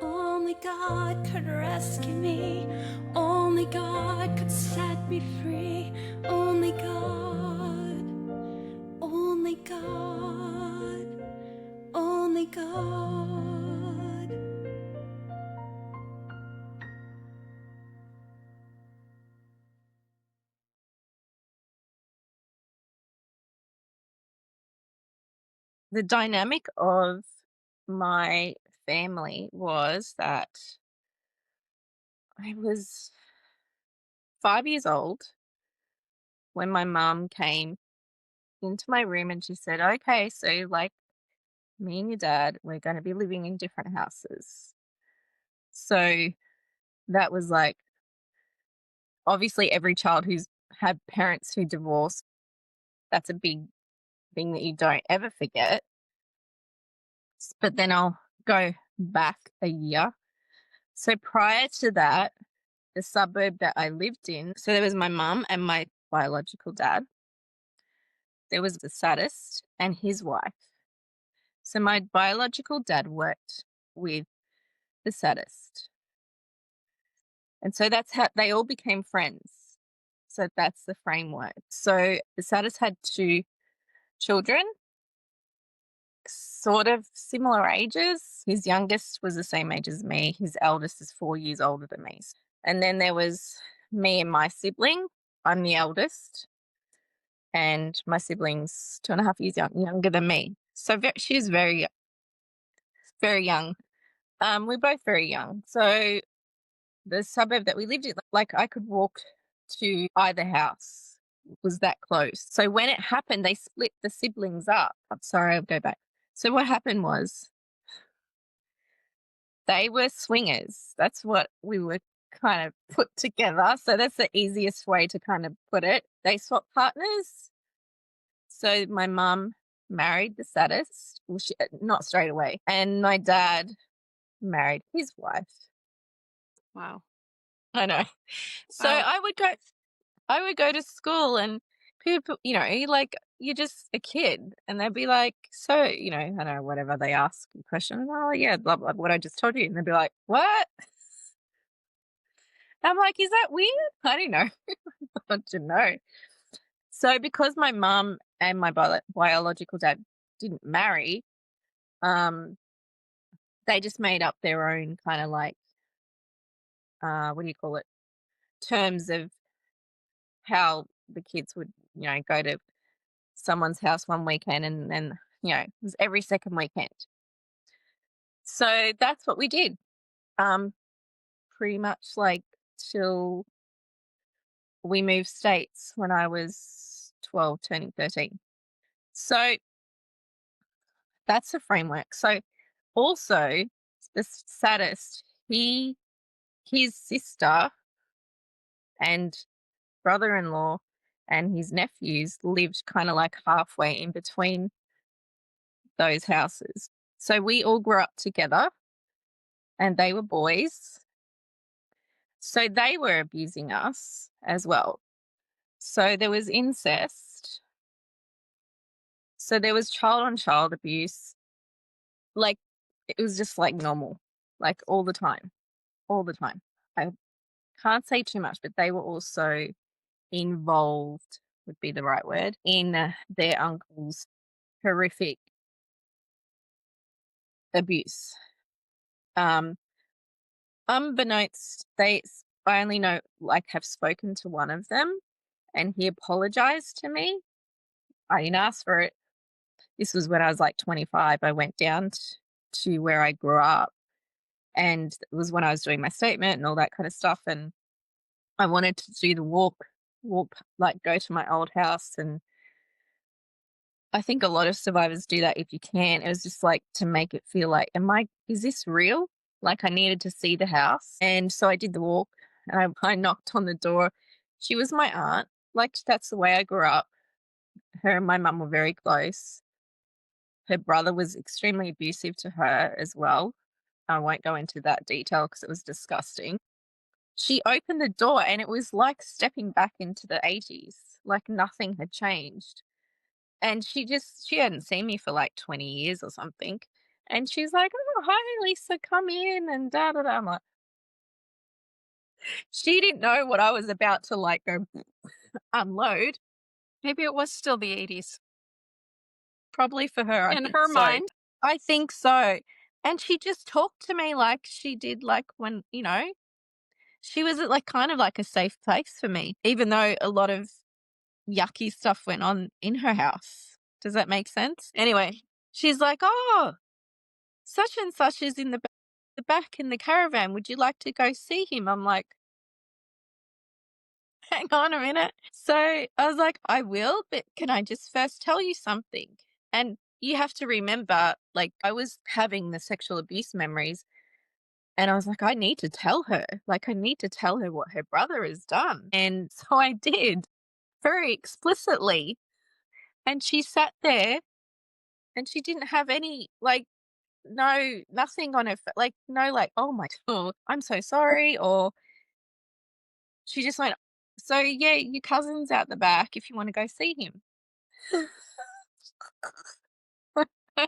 Only God could rescue me. Only God could set me free. Only God. Only God. Only God. The dynamic of my family was that I was 5 years old when my mum came into my room and she said, "Okay, so, like, me and your dad, we're gonna be living in different houses." So, that was, like, obviously every child who's had parents who divorced, that's a big thing that you don't ever forget. But then I'll go back a year. So prior to that, the suburb that I lived in, so there was my mum and my biological dad. There was the sadist and his wife. So my biological dad worked with the sadist. And so that's how they all became friends. So that's the framework. So the sadist had two children, sort of similar ages. His youngest was the same age as me. His eldest is 4 years older than me. And then there was me and my sibling. I'm the eldest, and my sibling's 2.5 years younger than me. So she's very, very young. We're both very young. So the suburb that we lived in, like I could walk to either house. It was that close. So when it happened, they split the siblings up. I'm sorry, I'll go back. So what happened was they were swingers. That's what we were kind of put together. So that's the easiest way to kind of put it. They swapped partners. So my mum married the sadist. Well, not straight away. And my dad married his wife. Wow. I know. So Wow. I would go to school and people, like you're just a kid and they'd be like, so, I don't know, whatever they ask a question. Oh yeah, blah, blah, what I just told you. And they'd be like, what? I'm like, is that weird? I don't know. I don't know. So because my mum and my biological dad didn't marry, they just made up their own kind of like, what do you call it? Terms of how the kids would, go to someone's house one weekend and then, it was every second weekend. So that's what we did. Pretty much like till we moved states when I was 12, turning 13. So that's the framework. So also the sadist, his sister and brother-in-law and his nephews lived kind of like halfway in between those houses. So we all grew up together and they were boys. So they were abusing us as well. So there was incest. So there was child on child abuse. Like it was just like normal, like all the time, all the time. I can't say too much, but they were also involved, would be the right word, in their uncle's horrific abuse. Unbeknownst, I only know, like, have spoken to one of them, and he apologized to me. I didn't ask for it. This was when I was like 25. I went down to where I grew up, and it was when I was doing my statement and all that kind of stuff. And I wanted to do the walk, like go to my old house. And I think a lot of survivors do that if you can. It was just like to make it feel like, is this real? Like I needed to see the house. And so I did the walk and I knocked on the door. She was my aunt. Like, that's the way I grew up. Her and my mum were very close. Her brother was extremely abusive to her as well. I won't go into that detail because it was disgusting. She opened the door and it was like stepping back into the 80s, like nothing had changed. And she hadn't seen me for like 20 years or something. And she's like, "Oh, hi, Lisa, come in," and da da da. I'm like, she didn't know what I was about to like go unload. Maybe it was still the 80s Probably for her, I in think her so. mind. I think so. And she just talked to me like she did, like when, she was at like kind of like a safe place for me, even though a lot of yucky stuff went on in her house. Does that make sense? Anyway, she's like, "Oh, such and such is in the back in the caravan. Would you like to go see him?" I'm like, "Hang on a minute." So I was like, "I will, but can I just first tell you something?" And you have to remember, like, I was having the sexual abuse memories, and I was like, "I need to tell her. Like, I need to tell her what her brother has done." And so I did very explicitly. And she sat there and she didn't have any, like, no, nothing on her, like, no, like, "Oh my God, I'm so sorry," or she just went, "So, yeah, your cousin's out the back if you want to go see him." I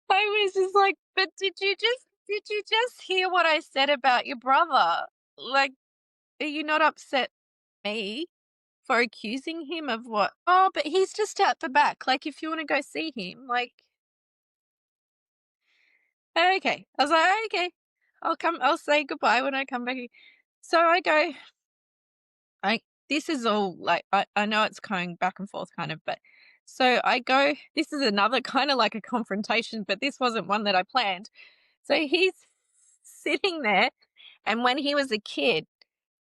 was just like, "But did you just hear what I said about your brother? Like, are you not upset at me for accusing him of what? Oh, but he's just out the back. Like, if you want to go see him, like, okay." I was like, "Okay, I'll say goodbye when I come back." So I go, I this is all like, I know it's going back and forth kind of, but so I go, this is another kind of like a confrontation, but this wasn't one that I planned. So he's sitting there, and when he was a kid,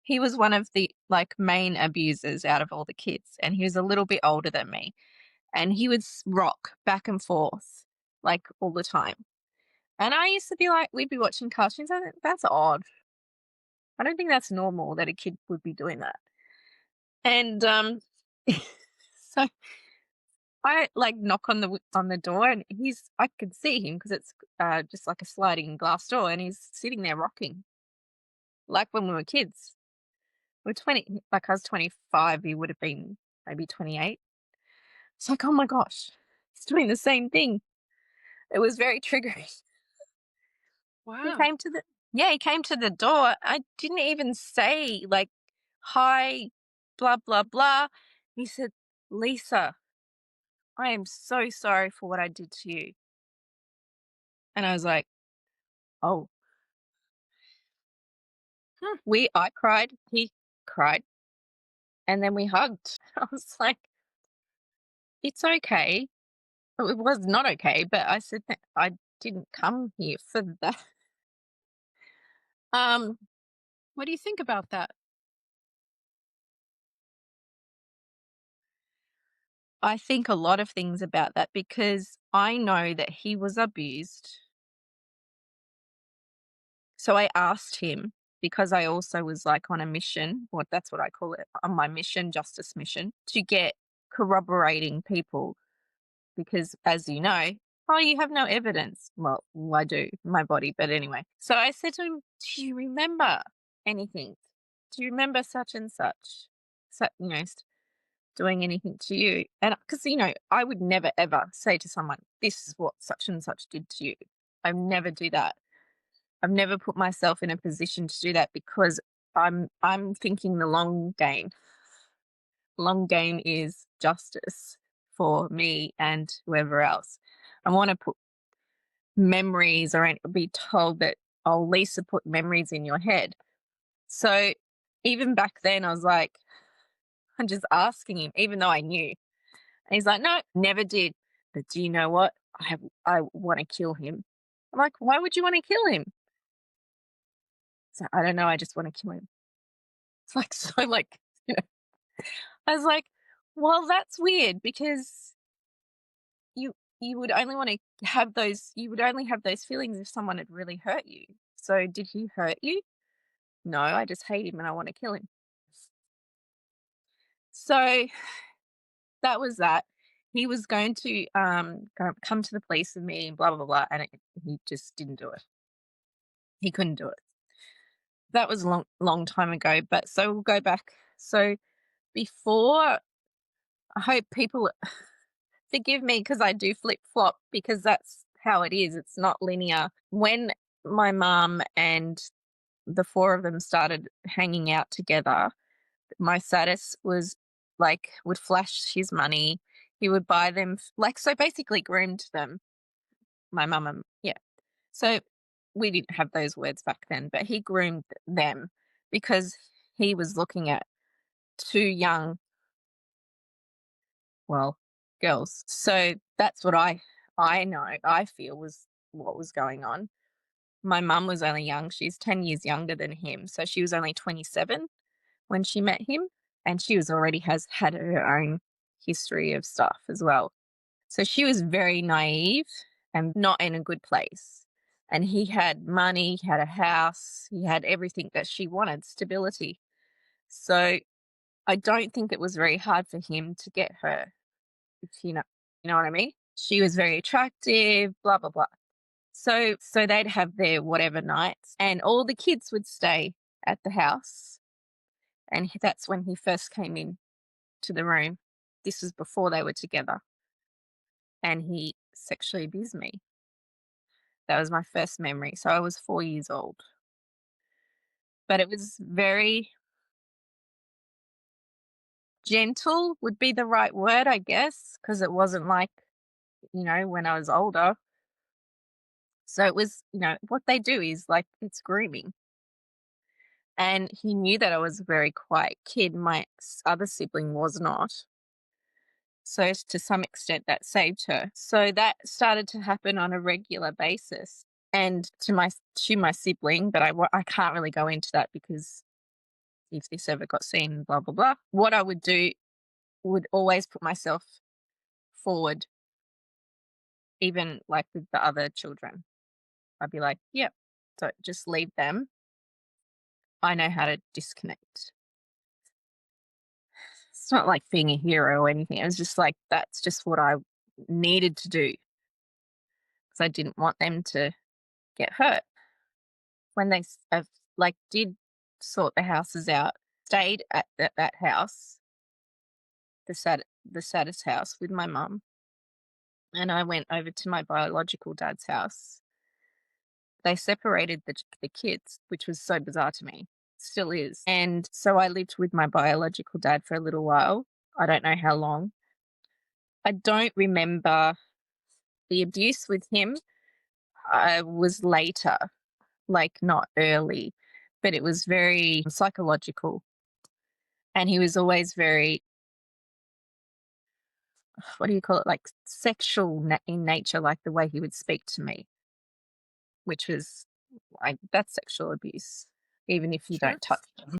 he was one of the like main abusers out of all the kids, and he was a little bit older than me, and he would rock back and forth like all the time. And I used to be like, we'd be watching cartoons. I think that's odd. I don't think that's normal that a kid would be doing that. And so I like knock on the door, and I could see him because it's just like a sliding glass door, and he's sitting there rocking like when we were kids. We're 20, like I was 25, he would have been maybe 28. It's like, oh my gosh, he's doing the same thing. It was very triggering. He Wow. came to the Yeah, he came to the door. I didn't even say like, "Hi, blah blah blah." He said, "Lisa, I am so sorry for what I did to you." And I was like, "Oh." I cried, he cried, and then we hugged. I was like, "It's okay." Oh, it was not okay, but I said that I didn't come here for that. Um, What do you think about that? I think a lot of things about that because I know that he was abused. So I asked him because I also was like on a mission, what that's what I call it, on my mission, justice mission, to get corroborating people because as you know, oh, you have no evidence. Well, I do, my body, but anyway. So I said to him, "Do you remember anything? Do you remember such and such? Doing anything to you?" And because, I would never ever say to someone, "This is what such and such did to you." I never do that. I've never put myself in a position to do that because I'm thinking the long game. Long game is justice for me and whoever else. I want to put memories or be told that, "Oh, Lisa put memories in your head." So even back then, I was like, I'm just asking him, even though I knew. And he's like, "No, never did. But do you know what? I want to kill him." I'm like, "Why would you want to kill him?" So I don't know. I just want to kill him. It's like so, like, you know. I was like, "Well, that's weird because you would only want to have those. You would only have those feelings if someone had really hurt you. So did he hurt you?" "No, I just hate him and I want to kill him." So that was that. He was going to come to the police with me, blah blah blah, and he just didn't do it. He couldn't do it. That was a long time ago. But so we'll go back. So before, I hope people forgive me because I do flip flop because that's how it is. It's not linear. When my mum and the four of them started hanging out together, my status was like would flash his money. He would buy them like so basically groomed them. My mum and yeah. So we didn't have those words back then, but he groomed them because he was looking at two young, well, girls. So that's what I know, I feel was what was going on. My mum was only young. She's 10 years younger than him. So she was only 27 when she met him, and she was already has had her own history of stuff as well. So she was very naive and not in a good place. And he had money, he had a house, he had everything that she wanted, stability. So I don't think it was very hard for him to get her, if you know what I mean? She was very attractive, blah blah blah. So they'd have their whatever nights and all the kids would stay at the house, and that's when he first came in to the room. This was before they were together, and he sexually abused me. That was my first memory. So I was 4 years old. But it was very gentle would be the right word, I guess, because it wasn't like, when I was older. So it was, what they do is like it's grooming. And he knew that I was a very quiet kid. My other sibling was not. So to some extent that saved her. So that started to happen on a regular basis. And to my sibling, but I can't really go into that because if this ever got seen, blah blah blah. What I would do would always put myself forward, even like with the other children. I'd be like, "Yep, so just leave them. I know how to disconnect." It's not like being a hero or anything. It was just like that's just what I needed to do because I didn't want them to get hurt. When they like did sort the houses out, stayed at that house, the saddest house with my mum, and I went over to my biological dad's house. They separated the kids, which was so bizarre to me. Still is. And so I lived with my biological dad for a little while. I don't know how long. I don't remember the abuse with him. I was later, like not early, but it was very psychological. And he was always very, what do you call it, like sexual in nature, like the way he would speak to me, which was like, that's sexual abuse, even if you Sure. don't touch them.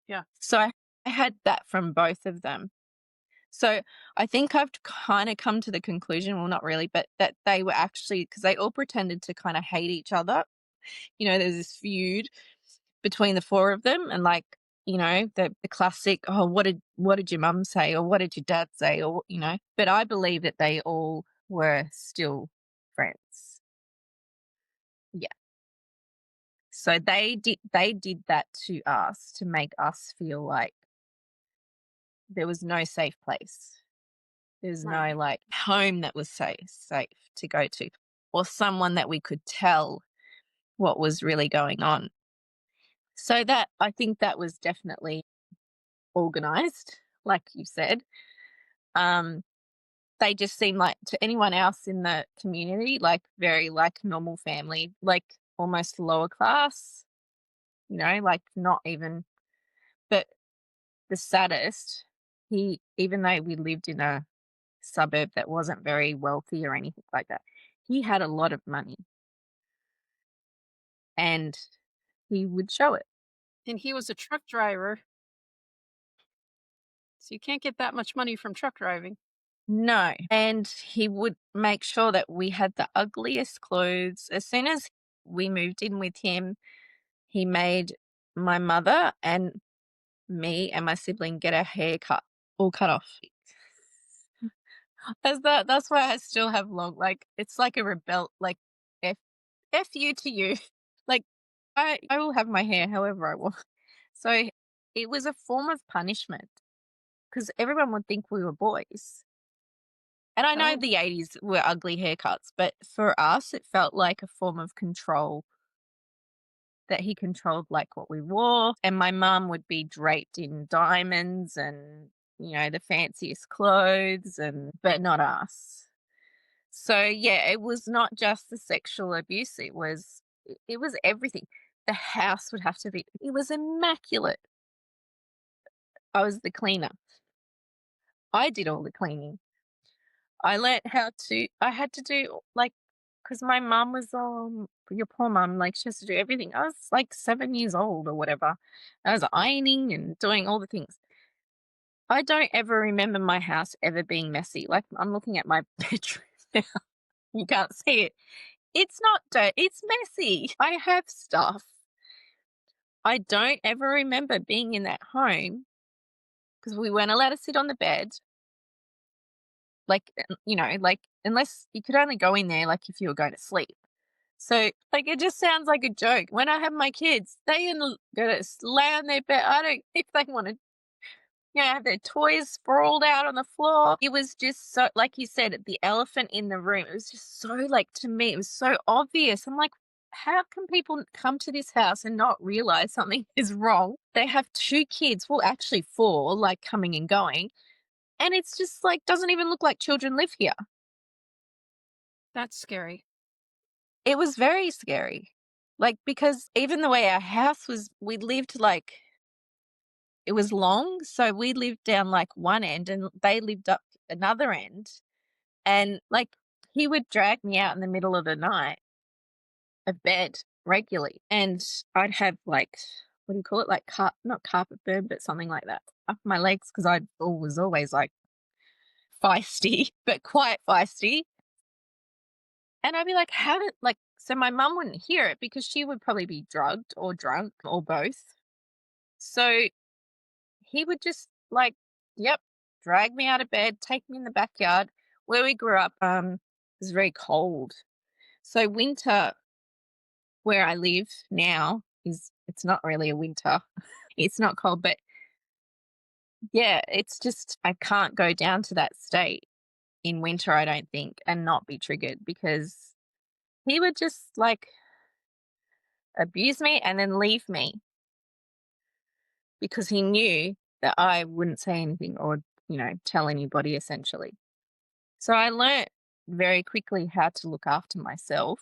Yeah. So I had that from both of them. So I think I've kind of come to the conclusion, well, not really, but that they were actually, because they all pretended to kind of hate each other. There's this feud between the four of them, and like, the classic, oh, what did your mum say, or what did your dad say, or But I believe that they all were still friends. Yeah. So they did that to us to make us feel like there was no safe place. There's no, Right. like, home that was safe to go to, or someone that we could tell what was really going on. So that I think that was definitely organized, like you said. Um, they just seemed like to anyone else in the community, like, very, like, normal family, like, almost lower class, like, not even but the saddest, he even though we lived in a suburb that wasn't very wealthy or anything like that. He had a lot of money and he would show it. And he was a truck driver, so you can't get that much money from truck driving. No. And he would make sure that we had the ugliest clothes. As soon as we moved in with him, he made my mother and me and my sibling get a haircut. all cut off. That's why I still have long, like, it's like a rebel, like, F F you to you. Like, I will have my hair however I want. So, it was a form of punishment because everyone would think we were boys. And I know Oh, the '80s were ugly haircuts, but for us, it felt like a form of control, that he controlled, like, what we wore, and my mum would be draped in diamonds and, the fanciest clothes, and but not us. So, yeah, it was not just the sexual abuse, it was everything. The house would have to be, it was immaculate. I was the cleaner. I did all the cleaning. I had to do, like, because my mum was, your poor mum, like, she has to do everything. I was, like, 7 years old or whatever. I was ironing and doing all the things. I don't ever remember my house ever being messy. Like, I'm looking at my bedroom now. You can't see it. It's not dirt, it's messy. I have stuff. I don't ever remember being in that home because we weren't allowed to sit on the bed. Like, like, unless you could only go in there, like, if you were going to sleep. So, like, it just sounds like a joke. When I have my kids, they gonna lay on their bed. I don't, if they want to, have their toys sprawled out on the floor. It was just so, like you said, the elephant in the room. It was just so, like, to me, it was so obvious. I'm like, how can people come to this house and not realize something is wrong? They have two kids, well, actually four, like, coming and going. And it's just like, doesn't even look like children live here. that's scary. It was very scary. Like, because even the way our house was, we lived, like, it was long, so we lived down, like, one end and they lived up another end, and, like, he would drag me out in the middle of the night of bed regularly, and I'd have, like, what do you call it? Like, not carpet burn, but something like that up my legs because I was always, like, feisty, but quite feisty. And I'd be like, "How did," like, so my mum wouldn't hear it because she would probably be drugged or drunk or both. So he would just, like, yep, drag me out of bed, take me in the backyard. Where we grew up, was very cold. So winter where I live now it's not really a winter. It's not cold, but yeah, it's just I can't go down to that state in winter, I don't think, and not be triggered because he would just, like, abuse me and then leave me because he knew that I wouldn't say anything or, tell anybody essentially. So I learnt very quickly how to look after myself.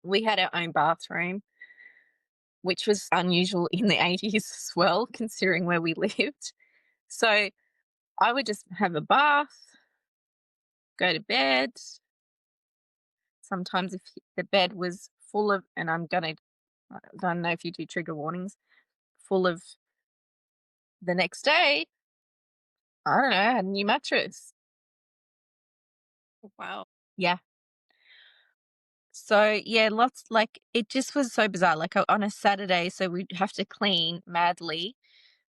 We had our own bathroom, which was unusual in the '80s as well, considering where we lived. So I would just have a bath, go to bed. Sometimes if the bed was full of, and I don't know if you do trigger warnings, full of the next day, I don't know, I had a new mattress. Wow. Yeah. So, yeah, lots, like, it just was so bizarre. Like, on a Saturday, so we'd have to clean madly,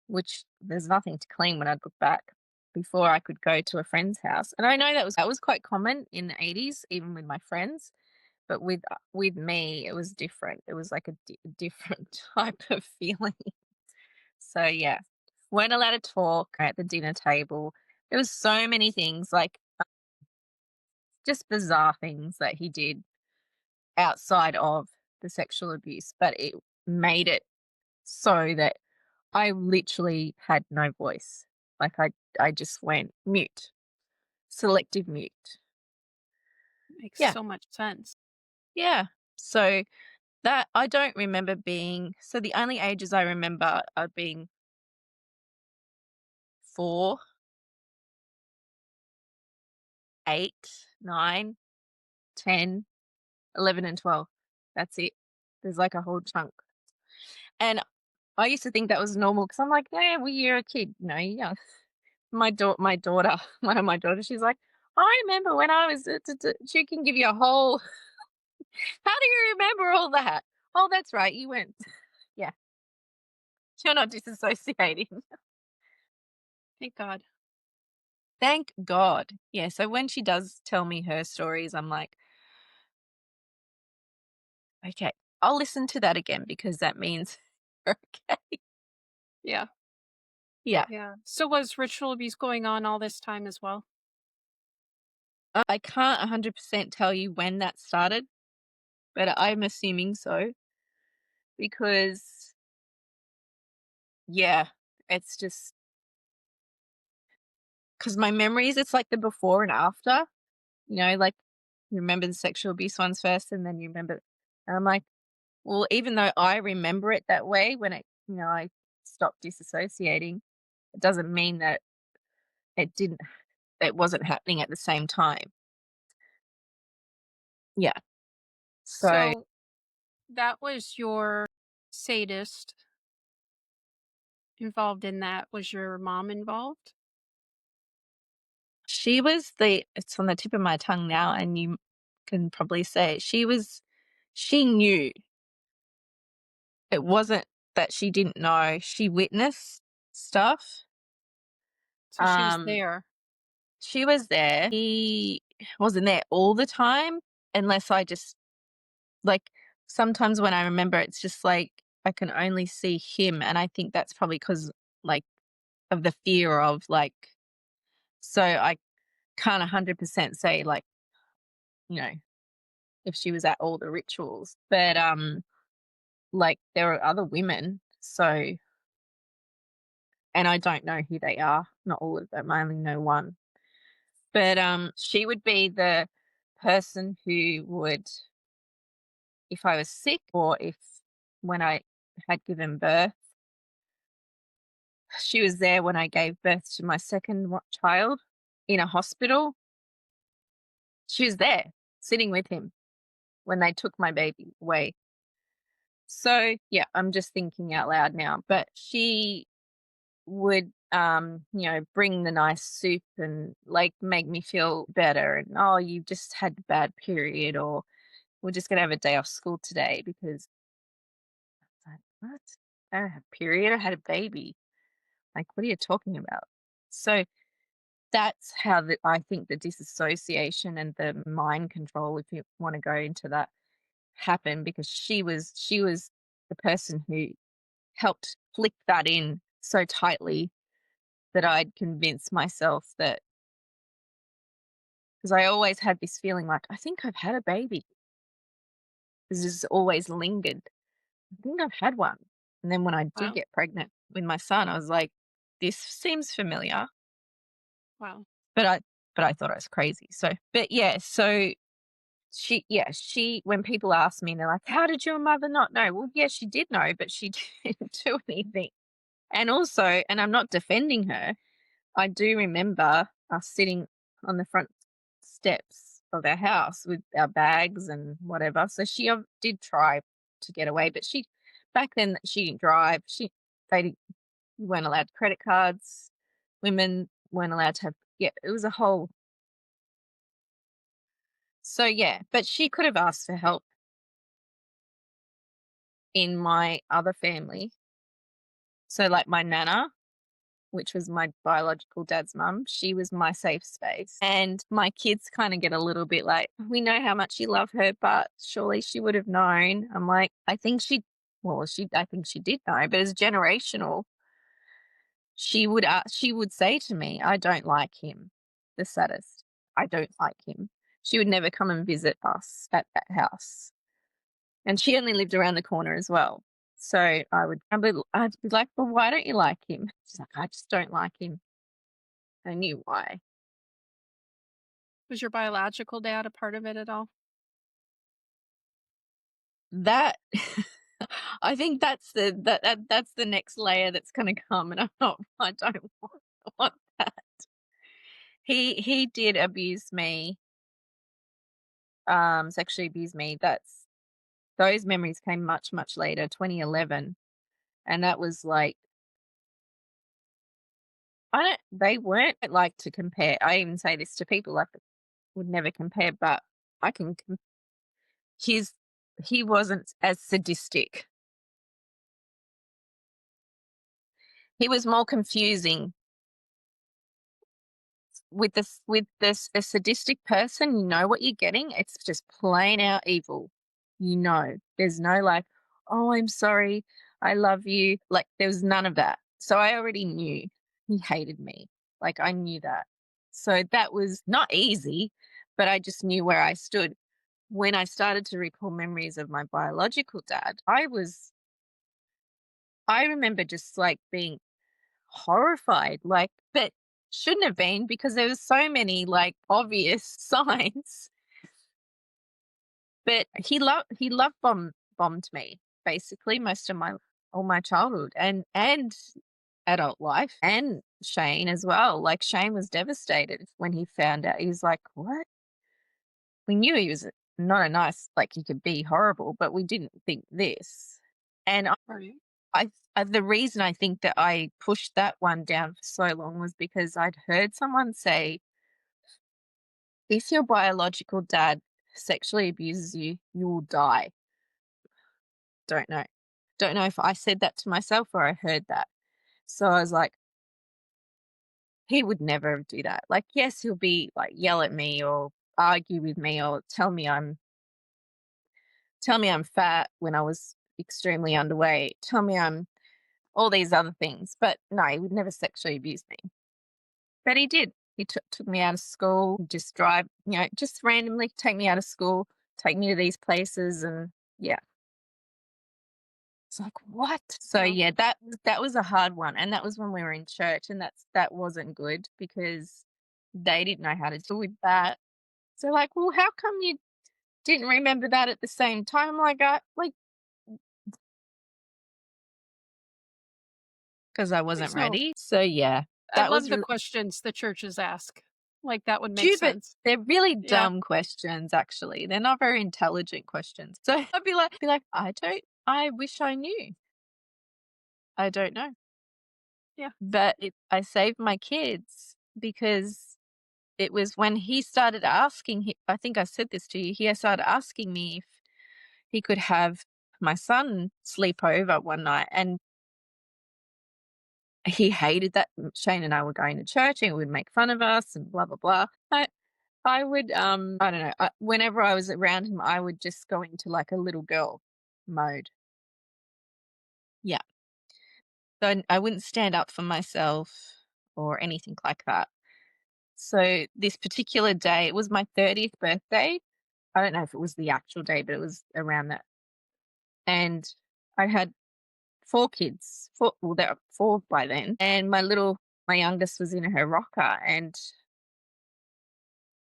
which there's nothing to clean when I look back, before I could go to a friend's house. And I know that was quite common in the '80s, even with my friends, but with me, it was different. It was like a different type of feeling. So, yeah, weren't allowed to talk at the dinner table. There was so many things, like, just bizarre things that he did outside of the sexual abuse, but it made it so that I literally had no voice. Like, I just went mute, selective mute. Makes Yeah, so much sense. yeah. So that I don't remember being, so the only ages I remember are being 4, 8, 9, 10, 11, and 12. That's it. There's like a whole chunk. And I used to think that was normal because I'm like, yeah, well, you're a kid, yeah. My daughter, one of my daughters, she's like, "I remember when I was," she can give you a whole, "How do you remember all that?" "Oh, that's right, you went." Yeah, you're not disassociating. Thank God. Thank God. Yeah, so when she does tell me her stories, I'm like, "Okay, I'll listen to that again because that means okay." Yeah. Yeah. Yeah. So was ritual abuse going on all this time as well? I can't 100% tell you when that started, but I'm assuming so because, yeah, it's just because my memories, it's like the before and after, like you remember the sexual abuse ones first and then you remember, and I'm like, well, even though I remember it that way when I stopped disassociating, it doesn't mean that it didn't, it wasn't happening at the same time. Yeah. So So that was your sadist involved in that. Was your mom involved? it's on the tip of my tongue now, and you can probably say it. She knew. It wasn't that she didn't know. She witnessed stuff. So she was Um, there. she was there. He wasn't there all the time, unless I just like sometimes when I remember, it's just like I can only see him, and I think that's probably because like of the fear of like. So I can't 100% say like you know if she was at all the rituals, but like there are other women, so and I don't know who they are. Not all of them. I only know one. But she would be the person who would, if I was sick or if when I had given birth, she was there when I gave birth to my second child in a hospital. She was there sitting with him when they took my baby away. So yeah, I'm just thinking out loud now. But she would bring the nice soup and like make me feel better and oh you just had a bad period or we're just gonna have a day off school today because I was like, what? I don't have a period, I had a baby. Like what are you talking about? So that's how I think the disassociation and the mind control, if you want to go into that, happened because she was the person who helped flick that in so tightly that I'd convinced myself that because I always had this feeling like, I think I've had a baby. This has always lingered. I think I've had one. And then when I did Wow. get pregnant with my son, I was like, this seems familiar. Wow. But I thought I was crazy. So but yeah, so she when people ask me and they're like, how did your mother not know? Well, yeah, she did know, but she didn't do anything. And also, and I'm not defending her, I do remember us sitting on the front steps of our house with our bags and whatever. So she did try to get away, but she back then she didn't drive. You weren't allowed credit cards. Women weren't allowed to have. Yeah, it was a whole. So yeah, but she could have asked for help in my other family. So like my nana, which was my biological dad's mum, she was my safe space. And my kids kind of get a little bit like, we know how much you love her, but surely she would have known. I'm like, I think she did know, but it's generational. She would say to me, I don't like him, the saddest. I don't like him. She would never come and visit us at that house. And she only lived around the corner as well. So I'd be like, well, why don't you like him? She's like, I just don't like him. I knew why. Was your biological dad a part of it at all? That I think that's the next layer that's gonna come, and I don't want that. He did abuse me, sexually abuse me. Those memories came much, much later, 2011, and that was like I don't they weren't like to compare. I even say this to people, like, would never compare, but I can com his he wasn't as sadistic. He was more confusing. with this a sadistic person, you know what you're getting. It's just plain out evil. You know, there's no like, oh, I'm sorry, I love you. Like there was none of that. So I already knew he hated me. Like I knew that. So that was not easy, but I just knew where I stood. When I started to recall memories of my biological dad, I remember just like being horrified, like, but shouldn't have been because there was so many, like, obvious signs. But he love bombed me, basically, most of my all my childhood and adult life, and Shane as well. Like, Shane was devastated when he found out. He was like, "What?" We knew he was not a nice like, he could be horrible, but we didn't think this. And Right. the reason I think that I pushed that one down for so long was because I'd heard someone say, "If your biological dad sexually abuses you, you will die." Don't know. Don't know if I said that to myself or I heard that. So I was like, he would never do that. Like, yes, he'll be like yell at me or argue with me or tell me I'm fat when I was extremely underweight. Tell me I'm all these other things. But no, he would never sexually abuse me. But he did. He took me out of school, just drive, just randomly take me out of school, take me to these places, and yeah, it's like what? So Wow. yeah, that was a hard one, and that was when we were in church, and that wasn't good because they didn't know how to deal with that. So like, well, how come you didn't remember that at the same time? Like, because I wasn't Makes no ready. So yeah, I that love was the questions the churches ask. Like, that would make stupid. sense. They're really Yeah. dumb questions, actually. They're not very intelligent questions. So I'd be like, I wish I knew. I don't know. Yeah. But I saved my kids because it was when he started asking, I think I said this to you, he started asking me if he could have my son sleep over one night. And he hated that Shane and I were going to church and would make fun of us and blah, blah, blah. I would, I don't know, whenever I was around him, I would just go into like a little girl mode. Yeah. So I wouldn't stand up for myself or anything like that. So this particular day, it was my 30th birthday. I don't know if it was the actual day, but it was around that. And I had four kids, four, well, there were four by then. And my youngest was in her rocker, and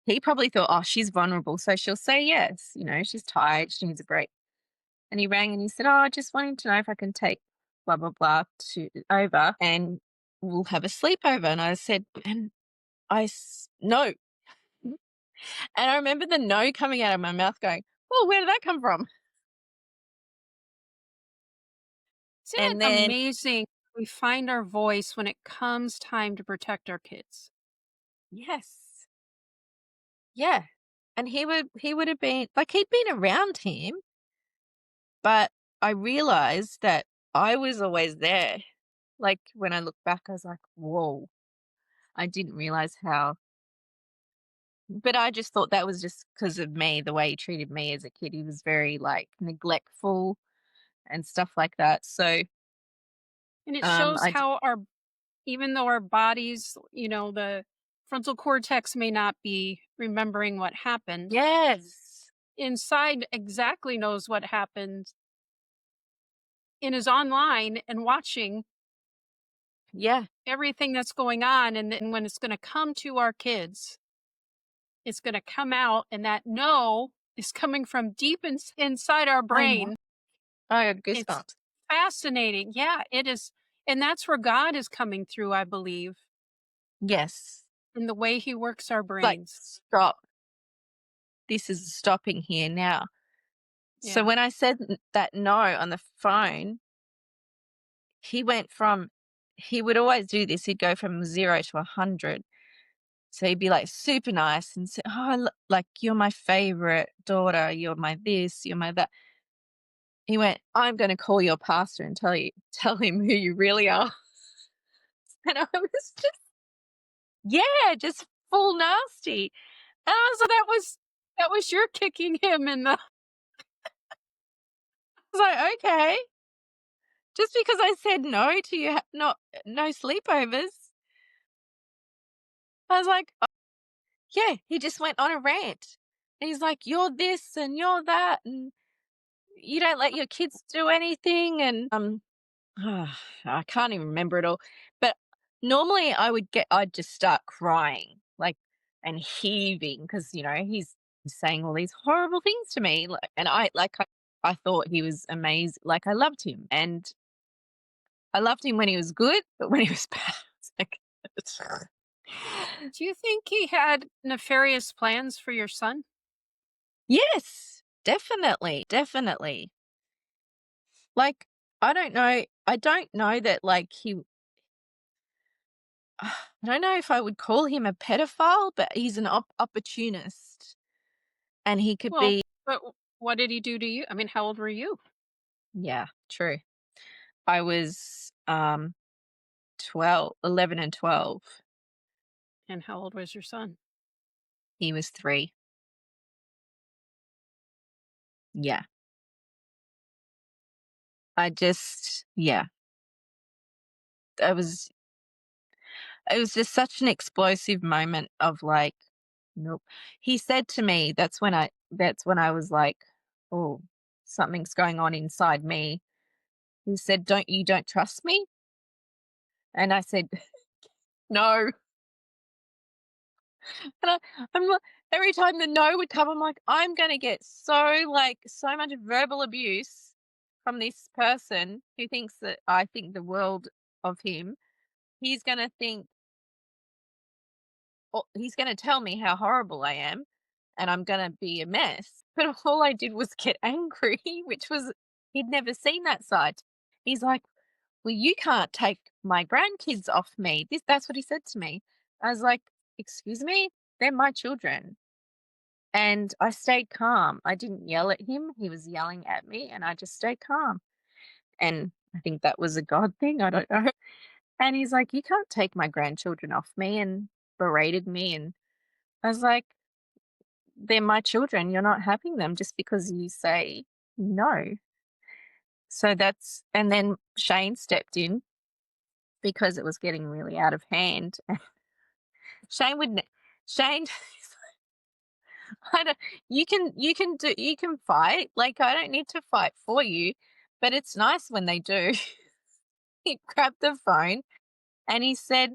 he probably thought, oh, she's vulnerable. So she'll say yes. She's tired. She needs a break. And he rang and he said, "Oh, I just wanted to know if I can take blah, blah, blah to over and we'll have a sleepover." And I said, no. And I remember the no coming out of my mouth going, "Oh, where did that come from?" Isn't it And then, amazing we find our voice when it comes time to protect our kids? yes, yeah. And he would have been like, he'd been around him, but I realized that I was always there. Like when I look back, I was like, whoa, I didn't realize how. But I just thought that was just because of me, the way he treated me as a kid. He was very like neglectful and stuff like that. So And it shows I d- how our even though our bodies, the frontal cortex may not be remembering what happened, yes, inside exactly knows what happened and is online and watching yeah, everything that's going on. And then when it's going to come to our kids, it's going to come out, and that no is coming from deep inside our I know. brain. I got It's goosebumps. fascinating. Yeah, it is. And that's where God is coming through, I believe, Yes, in the way he works our like brains. stop. This is stopping here now. So Yeah. when I said that no on the phone, he went from, he would always do this. He'd go from 0 to 100. So he'd be like super nice and say, "Oh, like you're my favorite daughter. You're my this. You're my that." He went, "I'm going to call your pastor and tell him who you really are." And I was just, yeah, just full nasty. And I was So like, that was your kicking him in the okay, just because I said no to you, not no sleepovers. I was like, "Oh," yeah, he just went on a rant. And he's like, "You're this and you're that, and you don't let your kids do anything." And I can't even remember it all. But normally I'd just start crying, like, and heaving because he's saying all these horrible things to me, like, and I thought he was amazing. Like, I loved him, and I loved him when he was good, but when he was bad, it's like, Do you think he had nefarious plans for your son? yes, definitely, definitely. Like, I don't know. I don't know that, like, I don't know if I would call him a pedophile, but he's an opportunist, and he could Well, be. but what did he do to you? I mean, how old were you? Yeah, true. I was 12, 11 and 12. And how old was your son? He was 3. Yeah. Yeah. I was It was just such an explosive moment of like, nope. He said to me, that's when I was like, oh, something's going on inside me. He said, "Don't trust me?" And I said, "No." And I'm like, every time the no would come, I'm like, I'm gonna get so much verbal abuse from this person who thinks that I think the world of him. He's gonna think, or he's gonna tell me how horrible I am, and I'm gonna be a mess. But all I did was get angry, which was, he'd never seen that side. He's like, "Well, you can't take my grandkids off me." That's what he said to me. I was like, "Excuse me? They're my children." And I stayed calm. I didn't yell at him. He was yelling at me, and I just stayed calm. And I think that was a God thing. I don't know. And he's like, "You can't take my grandchildren off me," and berated me. And I was like, "They're my children. You're not having them just because you say no." And then Shane stepped in because it was getting really out of hand. Shane would, Shane, I don't, you can fight. Like, I don't need to fight for you, but it's nice when they do. He grabbed the phone and he said,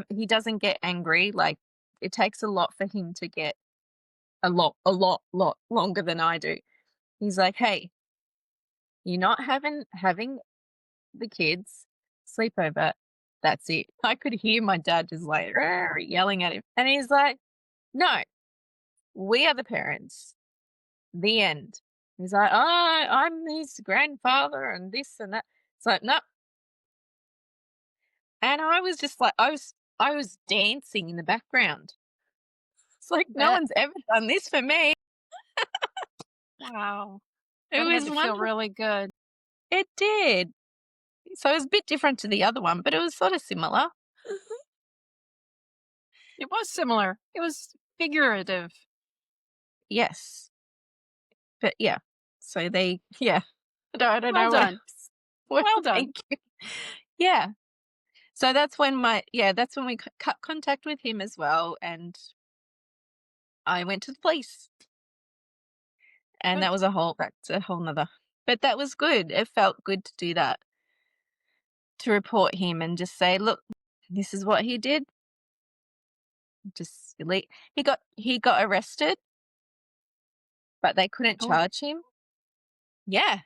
he doesn't get angry. Like, it takes a lot for him to get a lot longer than I do. He's like, "Hey, you're not having the kids sleep over. That's it." I could hear my dad just like yelling at him. And he's like, "No, we are the parents. The end." He's like, "Oh, I'm his grandfather and this and that." It's like, "No." And I was just like, I was dancing in the background. It's like, no Bet. one's ever done this for me. Wow. It That had was to feel wonderful. really good. It did. So it was a bit different to the other one, but it was sort of similar. It was similar. It was figurative. Yes. But yeah. So yeah. I don't Well know what done. else. Well, Well done. thank you. Yeah. So that's when we cut contact with him as well. And I went to the police. And Good. that's a whole nother. But that was good. It felt good to do that, to report him and just say, "Look, this is what he did." Just he got arrested, but they couldn't Oh, charge him. Yeah,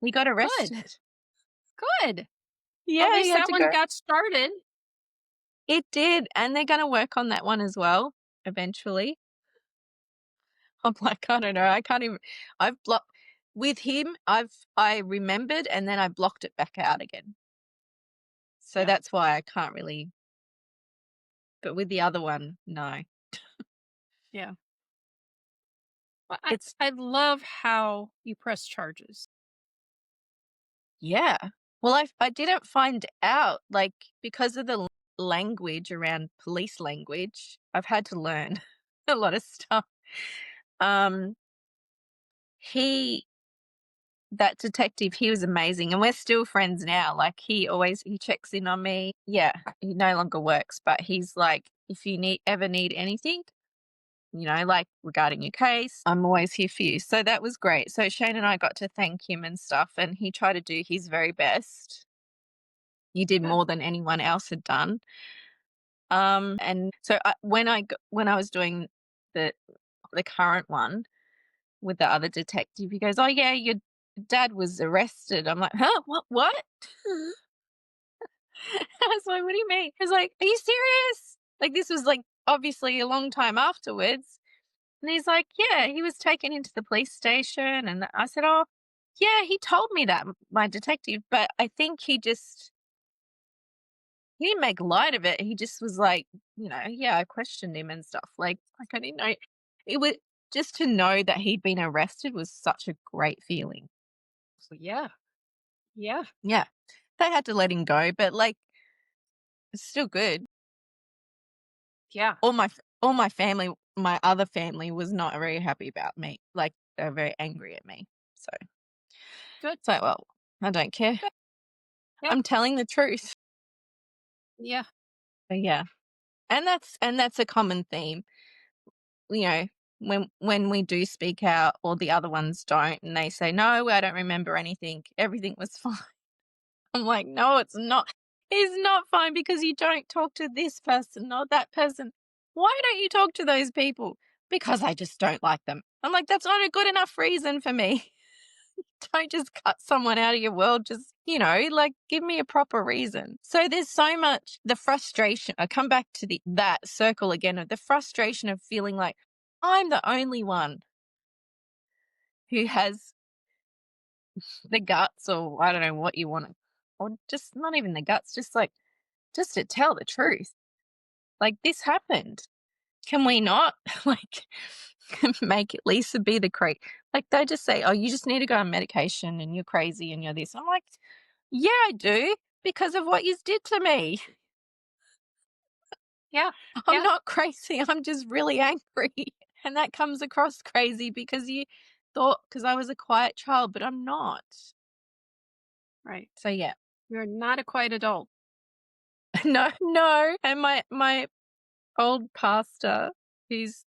he got good. arrested. Good. Well, at Yeah, he least had that to one go. got started. It did, and they're gonna work on that one as well eventually. I'm like, I don't know. I can't even. I've blocked with him. I remembered, and then I blocked it back out again. So Yeah. that's why I can't really. But with the other one, no. Yeah. Well, I It's I love how you press charges. Yeah. Well, I didn't find out, like, because of the language around police language. I've had to learn a lot of stuff. Um, he that detective, he was amazing, and we're still friends now. Like, he checks in on me. Yeah, he no longer works, but he's like, "If you ever need anything, like regarding your case, I'm always here for you." So that was great. So Shane and I got to thank him and stuff, and he tried to do his very best. He did Good. more than anyone else had done. And so when I was doing the current one with the other detective, he goes, "Oh yeah, your dad was arrested." I'm like, "Huh? What?" I was like, "What do you mean?" He's like, "Are you serious?" Like, this was like obviously a long time afterwards. And he's like, "Yeah, he was taken into the police station." And I said, "Oh, yeah, he told me that, my detective, but I think he didn't make light of it. He just was like, yeah, I questioned him and stuff. Like I didn't know it was just to know that he'd been arrested was such a great feeling. So yeah. Yeah. Yeah. They had to let him go, but like it's still good. Yeah. All my family, my other family was not very happy about me. Like they're very angry at me. So Good. it's like, well, I don't care. Good. Yeah. I'm telling the truth. Yeah. But yeah. And that's a common theme. You know, when we do speak out or the other ones don't and they say, "No, I don't remember anything. Everything was fine." I'm like, "No, it's not. It's not fine because you don't talk to this person or that person. Why don't you talk to those people?" "Because I just don't like them." I'm like, "That's not a good enough reason for me." Don't just cut someone out of your world. Just, like give me a proper reason. So there's so much the frustration. I come back to that circle again of the frustration of feeling like I'm the only one who has the guts, or I don't know what you want to, or just not even the guts, just to tell the truth. Like this happened. Can we not like make it Lisa be the creep? Like they just say, "Oh, you just need to go on medication and you're crazy and you're this." I'm like, "Yeah, I do because of what you did to me. Yeah. I'm Yeah. not crazy. I'm just really angry." And that comes across crazy because you thought because I was a quiet child, but I'm not. Right. So yeah. You're not a quiet adult. No, no. And my old pastor, he's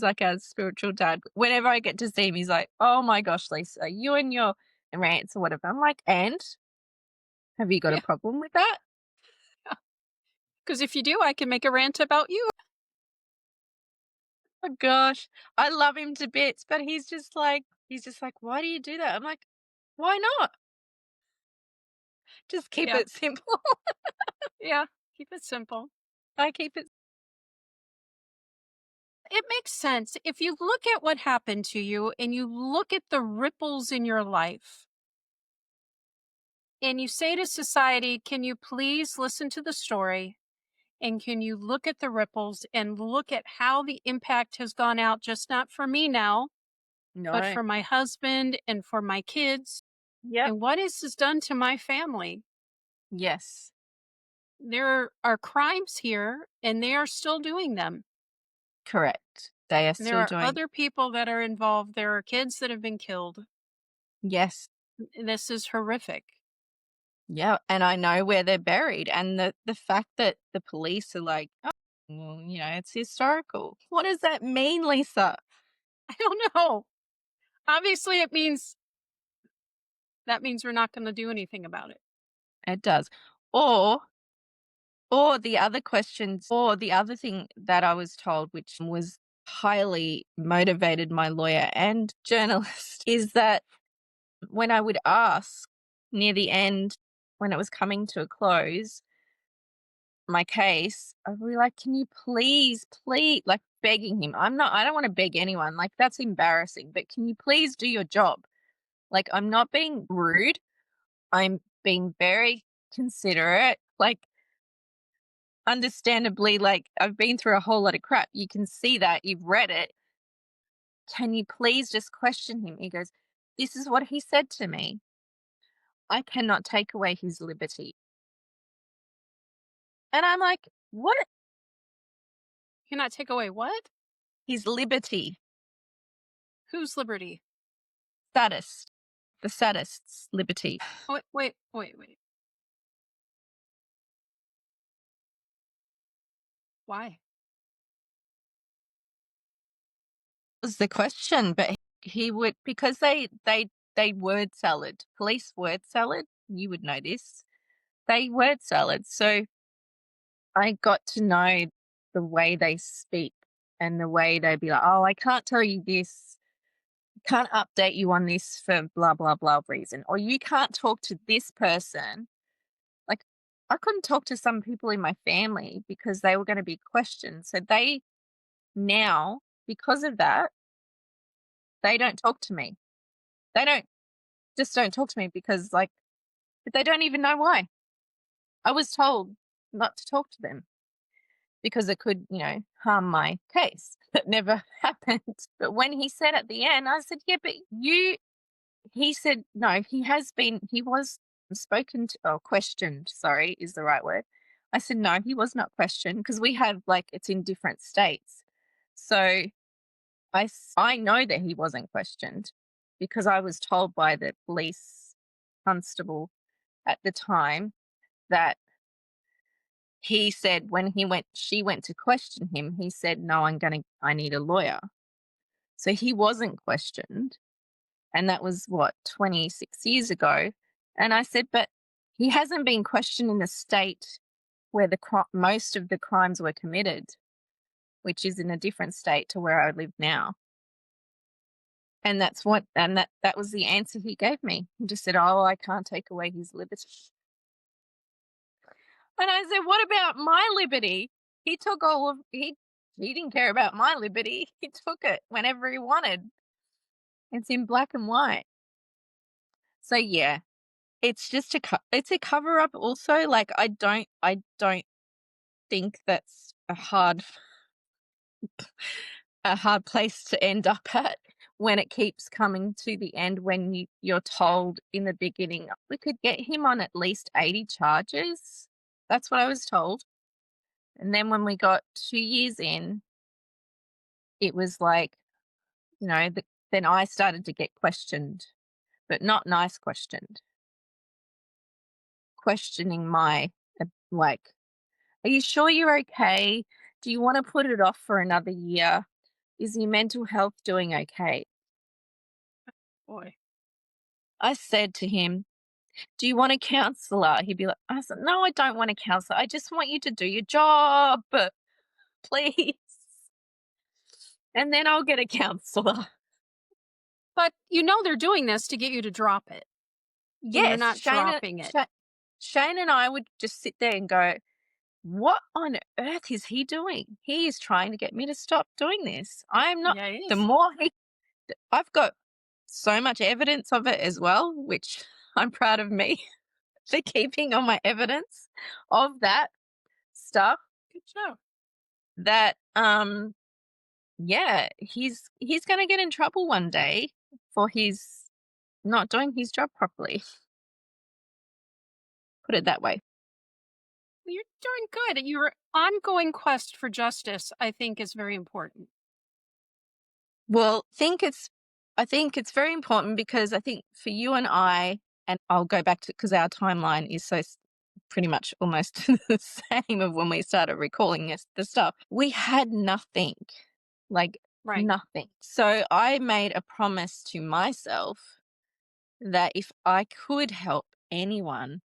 like a spiritual dad. Whenever I get to see him, he's like, "Oh my gosh, Lisa, you and your rants or whatever." I'm like, "And have you got a Yeah. problem with that?" Because if you do, I can make a rant about you. Oh gosh, I love him to bits, but he's just like, "Why do you do that?" I'm like, "Why not? Just keep Yeah. it simple." Yeah. Keep it simple. I keep it. It makes sense. If you look at what happened to you and you look at the ripples in your life and you say to society, can you please listen to the story? And can you look at the ripples and look at how the impact has gone out, just not for me now, but No. for my husband and for my kids, Yep. and what this has done to my family? Yes. There are crimes here and they are still doing them. Correct. They are And there still are doing. other people that are involved. There are kids that have been killed. Yes. This is horrific. Yeah, and I know where they're buried, and the fact that the police are like, "Oh, well, it's historical." What does that mean, Lisa? I don't know. Obviously, that means we're not going to do anything about it. It does. Or the other thing that I was told, which was highly motivated my lawyer and journalist, is that when I would ask near the end, when it was coming to a close, my case, I'd be like, "Can you please," like begging him. I don't want to beg anyone. Like that's embarrassing, but can you please do your job? Like I'm not being rude. I'm being very considerate. Like understandably, like I've been through a whole lot of crap. You can see that you've read it. Can you please just question him? He goes, "This is what he said to me. I cannot take away his liberty." And I'm like, what? Cannot take away what? His liberty, Whose liberty? sadist, the sadist's liberty Oh, wait. Why? was the question. But he would, because they word salad, police word salad. You would know this. They word salad. So I got to know the way they speak and the way they'd be like, oh, I can't tell you this, can't update you on this for blah, blah, blah reason. Or you can't talk to this person. Like, I couldn't talk to some people in my family because they were going to be questioned. So they now, because of that, they don't talk to me. They don't talk to me because, like, but they don't even know why. I was told not to talk to them because it could, harm my case. That never happened. But when he said at the end, I said, yeah, but he said, no, he was spoken to, or questioned, sorry, is the right word. I said, no, he was not questioned because we have, like, it's in different states. So I know that he wasn't questioned because I was told by the police constable at the time that he said when she went to question him, he said, no, I need a lawyer. So he wasn't questioned. And that was what, 26 years ago. And I said, but he hasn't been questioned in the state where most of the crimes were committed, which is in a different state to where I live now. And that was the answer he gave me. He just said, oh, I can't take away his liberty. And I said, what about my liberty? He took he didn't care about my liberty. He took it whenever he wanted. It's in black and white. So yeah, it's just it's a cover up also. Like, I don't think that's a hard place to end up at when it keeps coming to the end, when you're told in the beginning, we could get him on at least 80 charges. That's what I was told. And then when we got 2 years in, it was like, then I started to get questioned, but not nice questioned. Questioning like, are you sure you're okay? Do you want to put it off for another year? Is your mental health doing okay? Boy. I said to him, do you want a counselor? He'd be like, I said, no, I don't want a counselor. I just want you to do your job, please. And then I'll get a counselor. But they're doing this to get you to drop it, and you're Yes, not dropping it. Shane and I would just sit there and go, what on earth is he doing? He is trying to get me to stop doing this. I'm not, Yeah, it the is. more I've got so much evidence of it as well, which I'm proud of me for keeping on my evidence of that stuff, Good job. that yeah, he's going to get in trouble one day for his not doing his job properly. Put it that way. You're doing good. Your ongoing quest for justice, I think, is very important. Well, I think it's very important because I think for you and I, and I'll go back to, because our timeline is pretty much almost the same of when we started recalling the stuff. We had nothing, like Right. nothing. So I made a promise to myself that if I could help anyone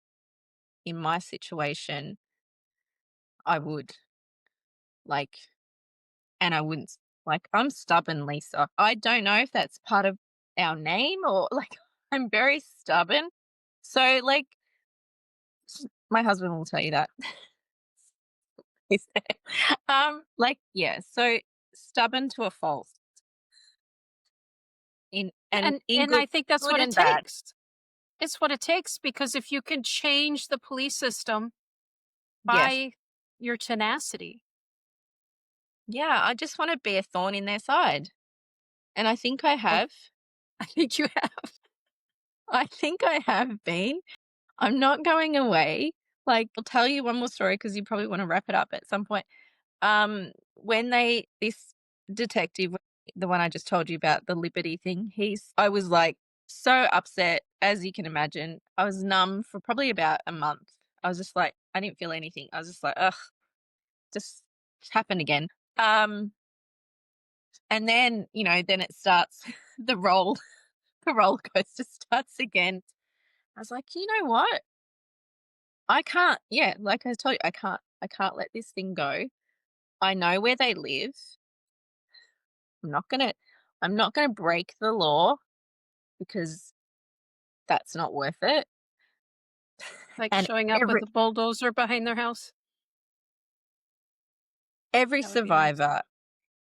in my situation, I would. Like, and I wouldn't, like, I'm stubborn, Lisa. I don't know if that's part of our name or like, I'm very stubborn. So, like, my husband will tell you that. He's there. Like, yeah, so stubborn to a fault in And I think that's good what it and bad. takes. It's what it takes, because if you can change the police system Yes. by your tenacity. Yeah, I just want to be a thorn in their side. And I think I I have. I think you have. I think I have been. I'm not going away. Like, I'll tell you one more story because you probably wanna wrap it up at some point. When they this detective, the one I just told you about, the Liberty thing, I was, like, so upset, as you can imagine. I was numb for probably about a month. I was just like, I didn't feel anything. I was just like, "Ugh, just happened again." Um, and then, then it starts the roll the roller coaster starts again. I was like, "You know what? I can't." Yeah, like I told you, I can't let this thing go. I know where they live. I'm not gonna I'm not gonna break the law because that's not worth it. Like And showing up every with a bulldozer behind their house? every That would be nice. survivor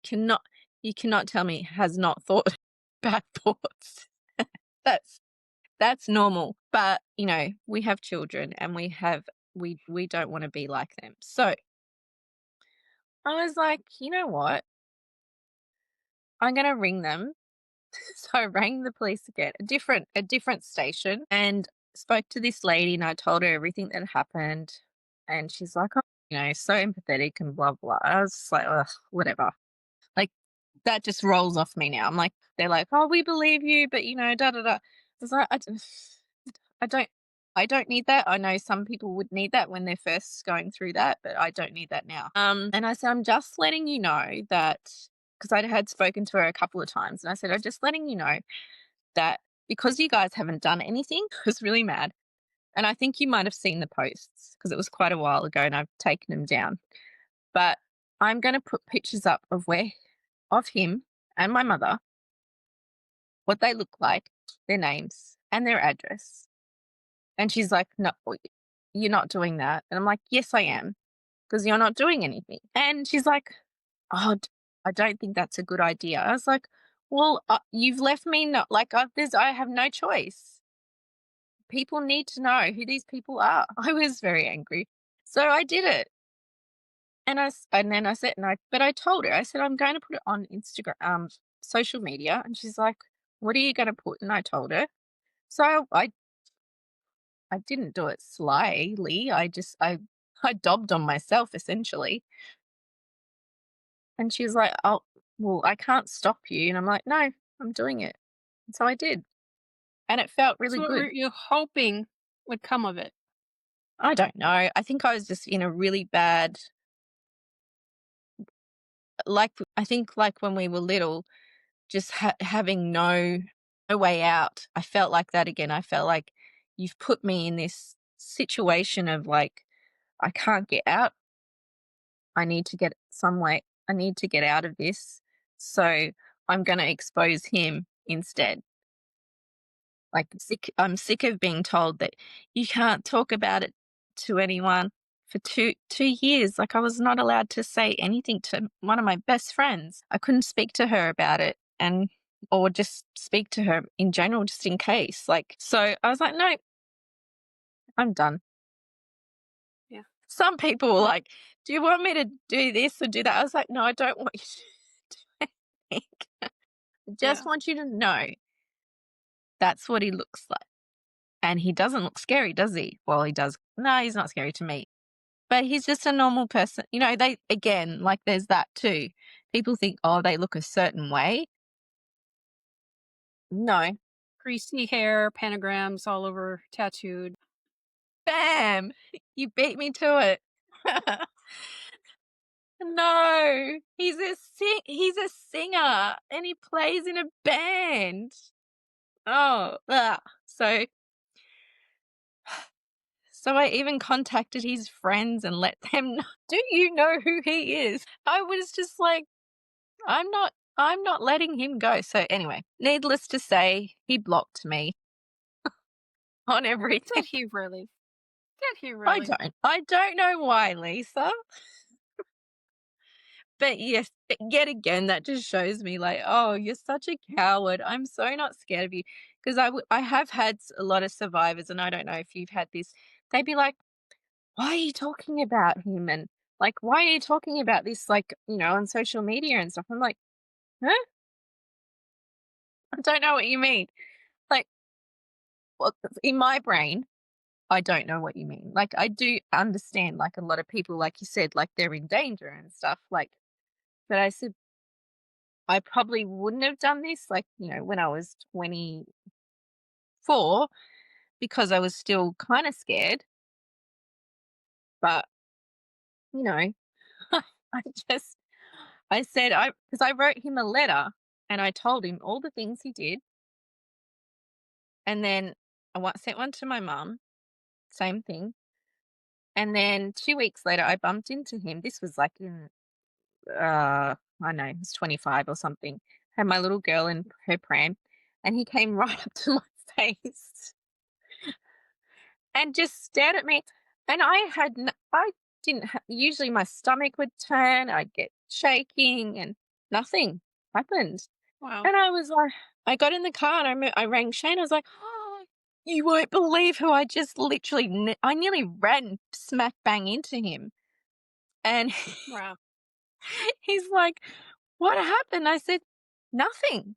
cannot you cannot tell me has not thought bad thoughts. That's that's normal. But, we have children and we don't want to be like them. So I was like, you know what? I'm gonna ring them. So I rang the police again, a different station, and spoke to this lady, and I told her everything that happened, and she's like, "Oh, so empathetic and blah blah." I was just like, "Ugh, whatever." Like that just rolls off me now. I'm like, they're like, "Oh, we believe you, but da da da." I was like, I don't, I don't need that. I know some people would need that when they're first going through that, but I don't need that now. And I said, I'm just letting you know that because I had spoken to her a couple of times, and I said, I'm just letting you know that because you guys haven't done anything, I was really mad. And I think you might have seen the posts because it was quite a while ago and I've taken them down. But I'm going to put pictures up of him and my mother, what they look like, their names, and their address. And she's like, "No, you're not doing that." And I'm like, "Yes, I am, because you're not doing anything." And she's like, "Oh, I don't think that's a good idea." I was like, "Well, you've left me not like I have no choice. People need to know who these people are." I was very angry, so I did it. And then I said, but I told her, I said, I'm going to put it on Instagram, social media. And she's like, "What are you going to put?" And I told her. So I didn't do it slyly. I dobbed on myself essentially. And she's like, "Oh, well, I can't stop you." And I'm like, "No, I'm doing it." And so I did. And it felt really So what were good. you hoping would come of it? I don't know. I think I was just in a really bad, I think like when we were little, just having no way out. I felt like that again. I felt like you've put me in this situation of like, I can't get out. I need to get some way. I need to get out of this. So I'm going to expose him instead. Like I'm sick of being told that you can't talk about it to anyone for two years. Like I was not allowed to say anything to one of my best friends. I couldn't speak to her about it and or just speak to her in general just in case. Like so I was like, no, I'm done. Yeah. Some people were Well, like, "Do you want me to do this or do that?" I was like, "No, I don't want you to do anything. I just yeah. want you to know that's what he looks like." And he doesn't look scary, does he? Well, he does. No, he's not scary to me. But he's just a normal person. They again, like there's that too. People think, oh, they look a certain way. No. Greasy hair, pentagrams all over, tattooed. Bam! You beat me to it. No. He's a singer and he plays in a band. Oh, ugh. So I even contacted his friends and let them know. Do you know who he is? I was just like, I'm not letting him go. So anyway, needless to say, he blocked me on everything. Did he really? Did he I really? don't. I don't know why, Lisa. But yes, yet again, that just shows me like, oh, you're such a coward. I'm so not scared of you because I have had a lot of survivors, and I don't know if you've had this. They'd be like, "Why are you talking about him?" And like, "Why are you talking about this?" Like, on social media and stuff. I'm like, huh? I don't know what you mean. Like, well, in my brain, I don't know what you mean. Like, I do understand, like, a lot of people, like you said, like, they're in danger and stuff, like, but I said, I probably wouldn't have done this, like, when I was 24 because I was still kinda scared, but, you know, I just I said I because I wrote him a letter and I told him all the things he did, and then sent one to my mum, same thing, and then 2 weeks later, I bumped into him. This was, like, in I don't know, he was 25 or something. Had my little girl in her pram, and he came right up to my face and just stared at me. And I didn't usually my stomach would turn, I'd get shaking, and nothing happened. Wow. And I was like, I got in the car and I rang Shane. I was like, oh, you won't believe who I just literally, I nearly ran smack bang into him. And Wow. he's like, what happened? I said, nothing.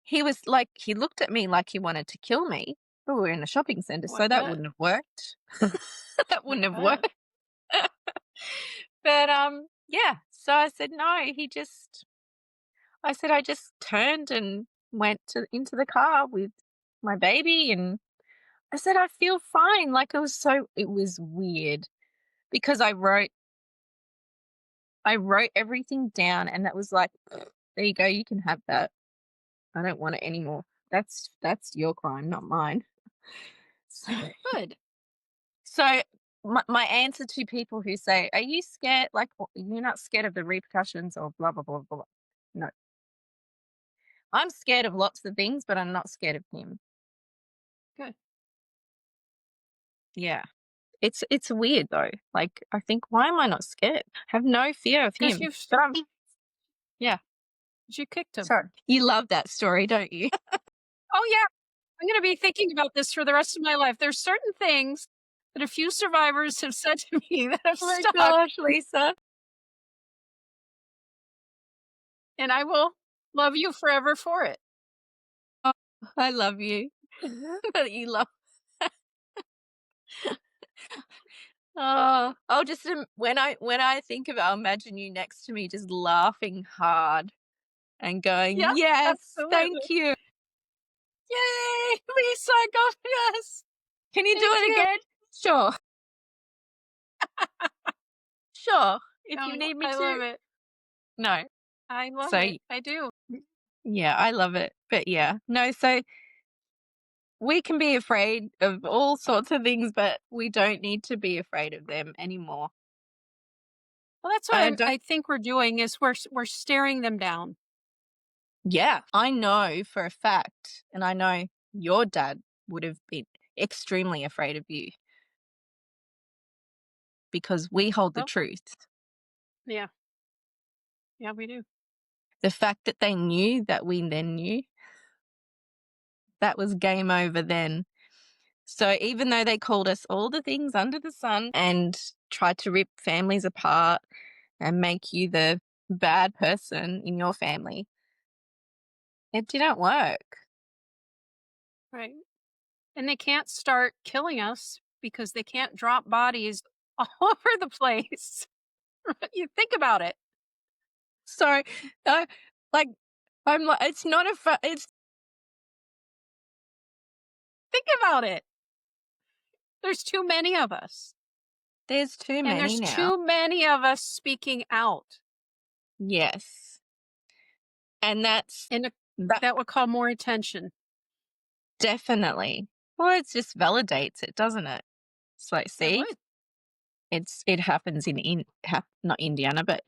He was like, he looked at me like he wanted to kill me. But we were in a shopping center, Well, I so that bet. wouldn't have worked. That I wouldn't have bet. worked. But yeah. So I said, no, I said, I just turned and went into the car with my baby, and I said, I feel fine. Like, it was weird because I wrote everything down, and that was like, there you go, you can have that. I don't want it anymore. That's your crime, not mine. So, Good. so my answer to people who say, "Are you scared? Like, you're not scared of the repercussions or blah blah blah blah." No, I'm scared of lots of things, but I'm not scared of him. Good. Yeah, it's weird though. Like, I think, why am I not scared? I have no fear of Because him. But yeah. you kicked him. Sorry, you love that story, don't you? Oh, yeah. I'm gonna be thinking about this for the rest of my life. There's certain things that a few survivors have said to me that have Oh my stuck, gosh, Lisa. and I will love you forever for it. Oh, I love you. That you love. Oh, I'll just when I think of it, I'll imagine you next to me just laughing hard and going, Yeah, "Yes, thank absolutely. you." Yay, Lisa, go yes. Can you do Thank it you. again? Sure, sure. If you Oh, need me I to. love it. No. I love So, it. I do. yeah, I love it. But yeah, no, so we can be afraid of all sorts of things, but we don't need to be afraid of them anymore. Well, that's what I don't I think we're doing is we're staring them down. Yeah, I know for a fact, and I know your dad would have been extremely afraid of you because we hold the Well, truth. yeah. Yeah, we do. The fact that they knew that we then knew, that was game over then. So even though they called us all the things under the sun and tried to rip families apart and make you the bad person in your family, it didn't work. Right. And they can't start killing us because they can't drop bodies all over the place. You think about it. So, uh, like, I'm like, it's not it's Think about it. There's too many of us. there's too And many there's now. too many of us speaking out. Yes. And And that that would call more attention. definitely. Well, it just validates it, doesn't it? It's like, It see, would. it happens not Indiana, but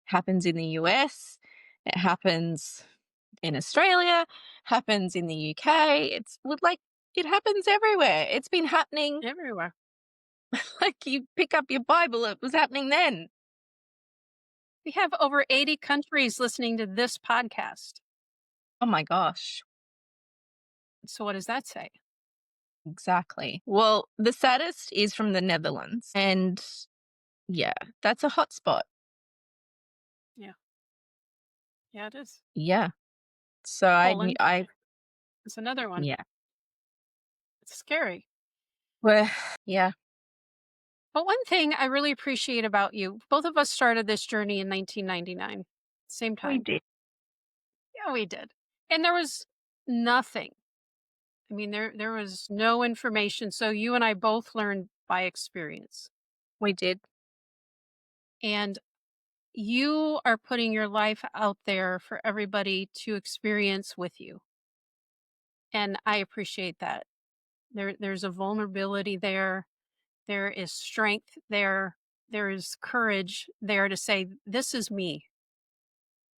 happens in the US. It happens in Australia. Happens in the UK. Like, it happens everywhere. It's been happening. Everywhere. Like, you pick up your Bible, it was happening then. We have over 80 countries listening to this podcast. Oh my gosh, So what does that say? exactly. Well, the saddest is from the Netherlands, and yeah, that's a hotspot. Yeah. Yeah, it is. Yeah. So Poland I is another one. yeah. It's scary. Well, yeah, But one thing I really appreciate about you, both of us started this journey in 1999, same we time. did. Yeah, we did. And there was nothing. I mean, there was no information. So you and I both learned by experience. We did. And you are putting your life out there for everybody to experience with you. And I appreciate that. There's a vulnerability there. There is strength there. There is courage there to say, this is me.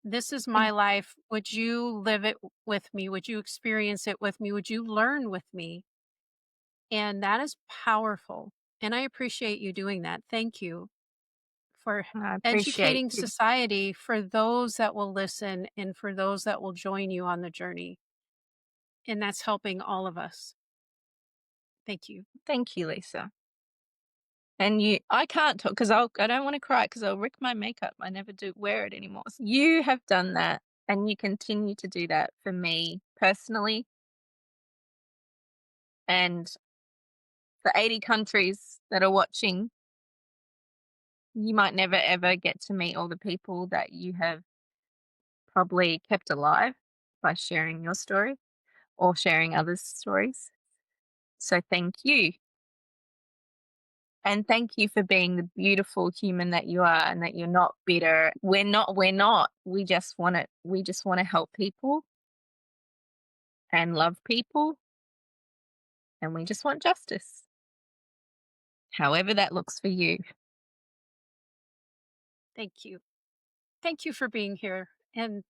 This is my Thank life. Would you live it with me? Would you experience it with me? Would you learn with me? And that is powerful. And I appreciate you doing that. Thank you for I appreciate educating you. society for those that will listen and for those that will join you on the journey. And that's helping all of us. Thank you. Thank you, Lisa. And I can't talk because I don't want to cry because I'll rip my makeup. I never do wear it anymore. So you have done that and you continue to do that for me personally and the 80 countries that are watching. You might never ever get to meet all the people that you have probably kept alive by sharing your story or sharing others' stories. So thank you. And thank you for being the beautiful human that you are and that you're not bitter. We're not. We just want to help people and love people and we just want justice. However that looks for you. Thank you. Thank you for being here. And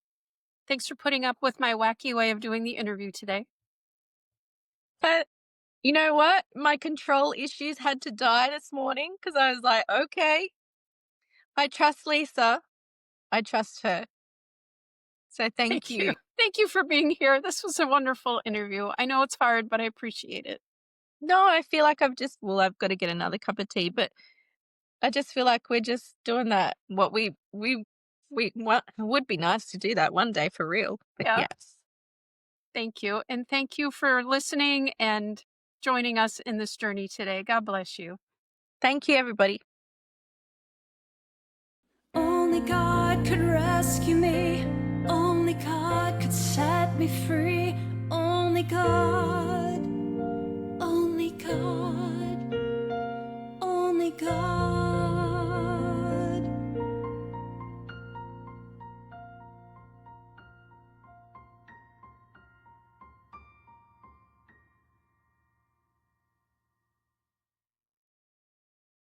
thanks for putting up with my wacky way of doing the interview today. But you know what? My control issues had to die this morning because I was like, okay, I trust Lisa. I trust her. So thank Thank you. you. Thank you for being here. This was a wonderful interview. I know it's hard, but I appreciate it. No, I feel like I've got to get another cup of tea, but I just feel like we're just doing that. What we want it would be nice to do that one day for real. But Yeah. yes. Thank you. And thank you for listening and joining us in this journey today. God bless you. Thank you, everybody. Only God could rescue me. Only God could set me free. Only God. Only God. Only God.